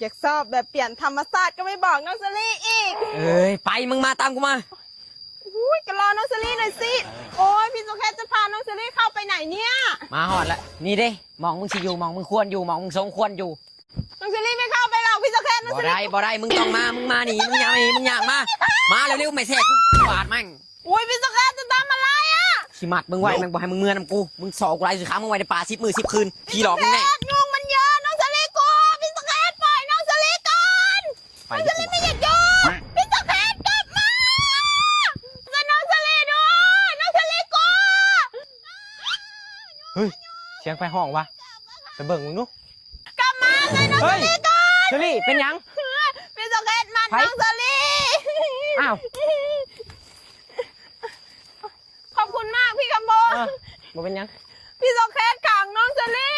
อยากสอบแบบเปลี่ยนธรรมศาสตร์ก็ไม่บอกน้องเซรี่อีก เอ้ยไปมึงมาตามกูมา อุ้ยก็รอน้องเซรี่หน่อยสิโอ้ยพี่โซแคทจะพาน้องเซรี่เข้าไปไหนเนี่ย มาหอดละนี่เด้มองมึงสิอยู่มองมึงควรอยู่มองมึงสมควรอยู่ น้องเซรี่ไม่เข้าไปหรอกพี่โซแคทน้อง บ่ เซ ได้ รี่ บ่ได้มึงต้องมามึงมาหนีมึงอยากหนีมึงอยากมาเร็วๆไม่แทรกกูบาดมั่ง อุ้ยพี่โซแคทจะทำอะไรอ่ะ ขี้มัดมึงไว้มึงบ่ให้มึงเมื่อนำกูมึงสอกกูไรสิค้างมึงไว้ในป่า10 มื้อ10 คืนพี่หลอกมึงแน่ ยุงมันเยอะน้องเซรี่กลัวพี่โซแคทปล่อยน้องเซรี่ก่อน ไป น้องเซรี่ไม่อยากอยู่พี่โซแคทกลับมาจะน้องเซรี่ด้วยน้องเซรี่กลัว เฮ้ยเสียงไฟห้องวะไปเบิ่งมึงดู กลับมาเลยน้องเซ เฮ้ย รี่ก่อน เชอรี่เป็นหยัง พี่โซแคทมัน ไผ น้องเซรี่ อ้าว ขอบคุณมากพี่คำโบ บ่เป็นหยัง พี่โซแคทขังน้องเซรี่